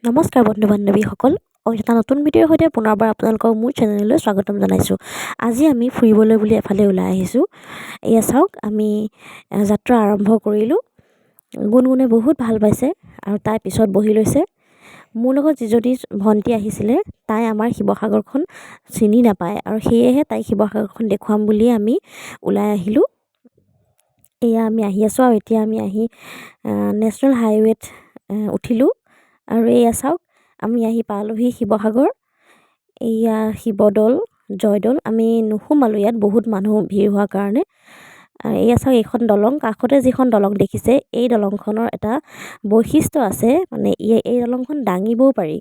নমস্কাৰ বন্ধু বান্ধৱীসকল, এটা নতুন ভিডিঅ'ৰ সৈতে পুনৰবাৰ আপোনালোকক মোৰ চেনেললৈ স্বাগতম জনাইছোঁ। আজি আমি ফুৰিবলৈ বুলি এফালে ওলাই আহিছোঁ। এয়া চাওক, আমি যাত্ৰা আৰম্ভ কৰিলোঁ। গুণগুণে বহুত ভাল পাইছে আৰু তাই পিছত বহি লৈছে। মোৰ লগত যিজনী ভণ্টি আহিছিলে, তাই আমাৰ শিৱসাগৰখন চিনি নাপায় আৰু সেয়েহে তাইক শিৱসাগৰখন দেখুৱাম বুলিয়ে আমি ওলাই আহিলোঁ। এয়া আমি আহি আছোঁ আৰু এতিয়া আমি আহি নেশ্যনেল হাইৱেত উঠিলোঁ। আৰু এয়া চাওক, আমি আহি পালোহি শিৱসাগৰ। এয়া শিৱদৌল, জয়দৌল। আমি নোসোমালোঁ ইয়াত, বহুত মানুহ ভিৰ হোৱাৰ কাৰণে। এয়া চাওক, এইখন দলং, কাষতে যিখন দলং দেখিছে, এই দলংখনৰ এটা বৈশিষ্ট্য আছে, মানে এই দলংখন দাঙিবও পাৰি।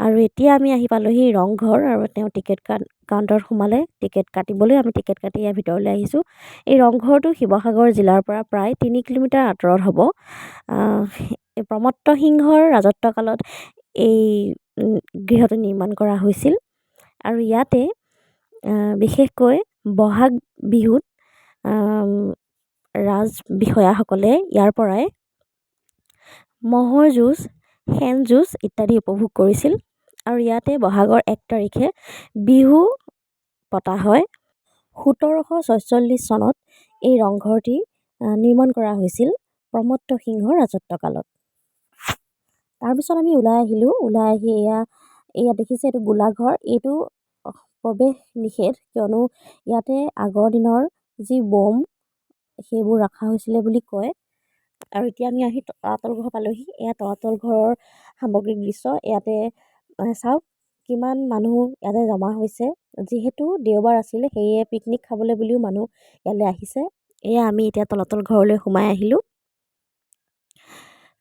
আৰু এতিয়া আমি আহি পালোহি ৰংঘৰ আৰু তেওঁ টিকেট কাউণ্টাৰত সোমালে টিকেট কাটিবলৈ। আমি টিকেট কাটি ইয়াৰ ভিতৰলৈ আহিছোঁ। এই ৰংঘৰটো শিৱসাগৰ জিলাৰ পৰা প্ৰায় 3 কিলোমিটাৰ আঁতৰত হ'ব। প্ৰমত্ত সিংহৰ ৰাজত্বকালত এই গৃহটো নিৰ্মাণ কৰা হৈছিল। আৰু ইয়াতে বিশেষকৈ বহাগ বিহুত ৰাজ বিষয়াসকলে ইয়াৰ পৰাই ম'হৰ যুঁজ, শেন যুঁজ ইত্যাদি উপভোগ কৰিছিল। আৰু ইয়াতে বহাগৰ 1 তাৰিখে বিহু পতা হয়। 1746 চনত এই ৰংঘৰটি নিৰ্মাণ কৰা হৈছিল প্ৰমত্ত সিংহৰ ৰাজত্বকালত। তাৰপিছত আমি ওলাই আহিলোঁ। ওলাই আহি এয়া দেখিছে, এইটো গোলাঘৰ। এইটো প্ৰৱেশ নিষেধ, কিয়নো ইয়াতে আগৰ দিনৰ যি বম সেইবোৰ ৰখা হৈছিলে বুলি কয়। আৰু এতিয়া আমি আহি তলাতল ঘৰ পালোহি। এয়া তলাতল ঘৰৰ সামগ্ৰিক দৃশ্য। ইয়াতে চাওক, কিমান মানুহ ইয়াতে জমা হৈছে। যিহেতু দেওবাৰ আছিলে, সেয়ে পিকনিক খাবলৈ বুলিও মানুহ ইয়ালৈ আহিছে। এয়া আমি এতিয়া তলাতল ঘৰলৈ সোমাই আহিলোঁ।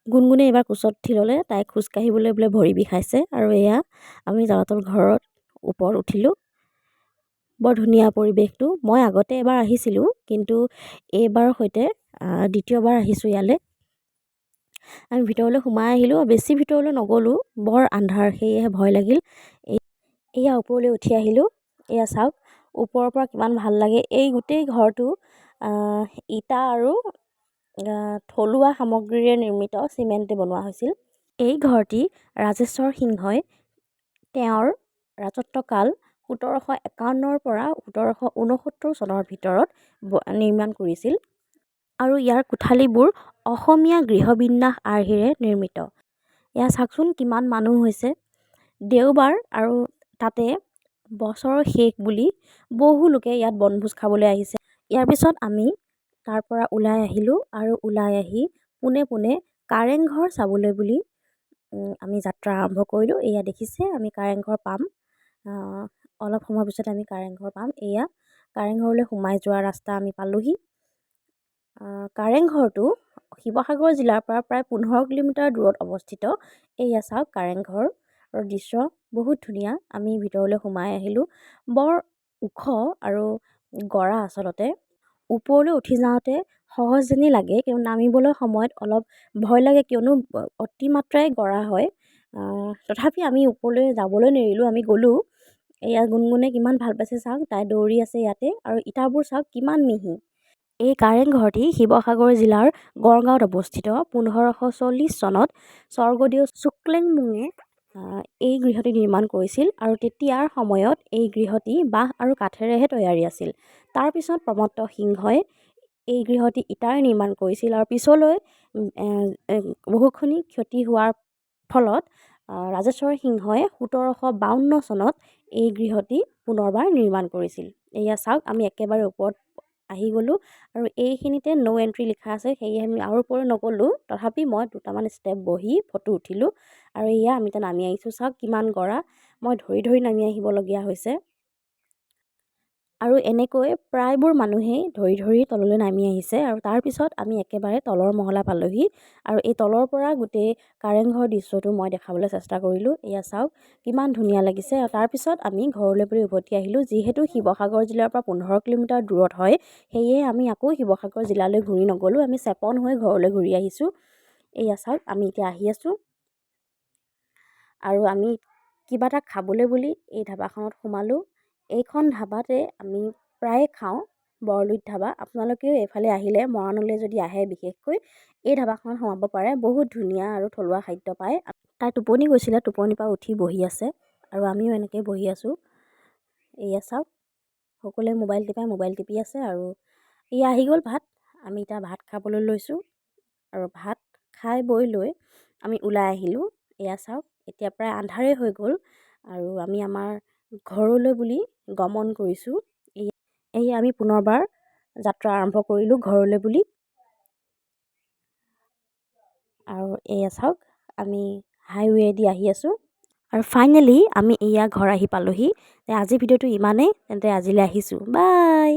গুণগুণে এইবাৰ কোচত উঠি ল'লে, তাই খোজকাঢ়িবলৈ বোলে ভৰি বিষাইছে। আৰু এয়া আমি তলাতল ঘৰত ওপৰত উঠিলোঁ। বৰ ধুনীয়া পৰিৱেশটো। মই আগতে এবাৰ আহিছিলোঁ, কিন্তু এইবাৰৰ সৈতে দ্বিতীয়বাৰ আহিছোঁ ইয়ালৈ। আমি ভিতৰলৈ সোমাই আহিলোঁ। বেছি ভিতৰলৈ নগ'লোঁ, বৰ আন্ধাৰ, সেয়েহে ভয় লাগিল। এয়া ওপৰলৈ উঠি আহিলোঁ। এয়া চাওক, ওপৰৰ পৰা কিমান ভাল লাগে। এই গোটেই ঘৰটো ইটা আৰু থলুৱা সামগ্ৰীৰে নিৰ্মিত, চিমেণ্টে বনোৱা হৈছিল। এই ঘৰটি ৰাজেশ্বৰ সিংহই তেওঁৰ ৰাজত্বকাল 1751 পৰা 1769 চনৰ ভিতৰত নিৰ্মাণ কৰিছিল। আৰু ইয়াৰ কোঠালিবোৰ অসমীয়া গৃহবিন্যাস আৰ্হিৰে নিৰ্মিত। এয়া চাওকচোন, কিমান মানুহ হৈছে। দেওবাৰ আৰু তাতে বছৰৰ শেষ বুলি বহু লোকে ইয়াত বনভোজ খাবলৈ আহিছে। ইয়াৰ পিছত আমি তাৰ পৰা ওলাই আহিলোঁ আৰু ওলাই আহি পোনে পোনে কাৰেংঘৰ চাবলৈ বুলি আমি যাত্ৰা আৰম্ভ কৰিলোঁ। এয়া দেখিছে, আমি কাৰেংঘৰ পাম। অলপ সময়ৰ পিছত আমি কাৰেংঘৰ পাম। এয়া কাৰেংঘৰলৈ সোমাই যোৱা ৰাস্তা আমি পালোহি। কাৰেংঘৰটো শিৱসাগৰ জিলাৰ পৰা প্ৰায় 15 কিলোমিটাৰ দূৰত অৱস্থিত। এয়া চাওক, কাৰেংঘৰৰ দৃশ্য বহুত ধুনীয়া। আমি ভিতৰলৈ সোমাই আহিলোঁ। বৰ ওখ আৰু গড়া আচলতে। ওপৰলৈ উঠি যাওঁতে সহজ যেনেই লাগে, কিন্তু নামিবলৈ সময়ত অলপ ভয় লাগে, কিয়নো অতিমাত্ৰাই গড়া হয়। তথাপি আমি ওপৰলৈ যাবলৈ নেৰিলোঁ, আমি গ'লোঁ। এয়া গুণগুণে কিমান ভাল পাইছে চাওক, তাই দৌৰি আছে ইয়াতে। আৰু ইটাবোৰ চাওক কিমান মিহি। এই কাৰেংঘৰটি শিৱসাগৰ জিলাৰ গড়গাঁৱত অৱস্থিত। 1540 চনত স্বৰ্গদেউ শুক্লেংমুঙে এই গৃহটি নিৰ্মাণ কৰিছিল। আৰু তেতিয়াৰ সময়ত এই গৃহটি বাঁহ আৰু কাঠেৰেহে তৈয়াৰী আছিল। তাৰপিছত প্ৰমত্ত সিংহই এই গৃহটি ইটাৰে নিৰ্মাণ কৰিছিল। আৰু পিছলৈ বহুখিনি ক্ষতি হোৱাৰ ফলত ৰাজেশ্বৰ সিংহই 1752 চনত এই গৃহটি পুনৰবাৰ নিৰ্মাণ কৰিছিল। এয়া চাওক, আমি একেবাৰে ওপৰত আহি গ'লোঁ। আৰু এইখিনিতে ন' এণ্ট্ৰি লিখা আছে, সেয়ে আমি আৰু ওপৰলৈ নগ'লোঁ। তথাপি মই দুটামান ষ্টেপ বহি ফটো উঠিলোঁ। আৰু এয়া আমি এতিয়া নামি আহিছোঁ। চাওক কিমান গড়া, মই ধৰি ধৰি নামি আহিবলগীয়া হৈছে। আৰু এনেকৈ প্ৰায়বোৰ মানুহেই ধৰি ধৰি তললৈ নামি আহিছে। আৰু তাৰপিছত আমি একেবাৰে তলৰ মহলা পালোহি। আৰু এই তলৰ পৰা গোটেই কাৰেংঘৰ দৃশ্যটো মই দেখাবলৈ চেষ্টা কৰিলোঁ। এয়া চাওক, কিমান ধুনীয়া লাগিছে। আৰু তাৰপিছত আমি ঘৰলৈ বুলি উভতি আহিলোঁ। যিহেতু শিৱসাগৰ জিলাৰ পৰা 15 কিলোমিটাৰ দূৰত হয়, সেয়ে আমি আকৌ শিৱসাগৰ জিলালৈ ঘূৰি নগ'লোঁ, আমি চেপন হৈ ঘৰলৈ ঘূৰি আহিছোঁ। এয়া চাওক, আমি এতিয়া আহি আছোঁ। আৰু আমি কিবা এটা খাবলৈ বুলি এই ধাবাখনত সোমালোঁ। এইখন ধাবাতে আমি প্ৰায়ে খাওঁ। বৰলুইত ধাবা। আপোনালোকেও এইফালে আহিলে, মৰাণলৈ যদি আহে বিশেষকৈ এই ধাবাখনত সোমাব পাৰে। বহুত ধুনীয়া আৰু থলুৱা খাদ্য পায়। তাই টোপনি গৈছিলে, টোপনিৰ পৰা উঠি বহি আছে আৰু আমিও এনেকৈ বহি আছোঁ। এয়া চাওক, সকলোৱে মোবাইল টিপি আছে আৰু এয়া আহি গ'ল ভাত। আমি এতিয়া ভাত খাবলৈ লৈছোঁ আৰু ভাত খাই বৈ লৈ আমি ওলাই আহিলোঁ। এয়া চাওক, এতিয়া প্ৰায় আন্ধাৰেই হৈ গ'ল আৰু আমি আমাৰ ঘৰলৈ বুলি গমন কৰিছোঁ। এই আমি পুনৰবাৰ যাত্ৰা আৰম্ভ কৰিলোঁ ঘৰলৈ বুলি। আৰু এয়া চাওক, আমি হাইৱেদি আহি আছোঁ আৰু ফাইনেলি আমি এয়া ঘৰ আহি পালোহি। আজিৰ ভিডিঅ'টো ইমানেই, তেন্তে আজিলৈ আহিছোঁ, বাই।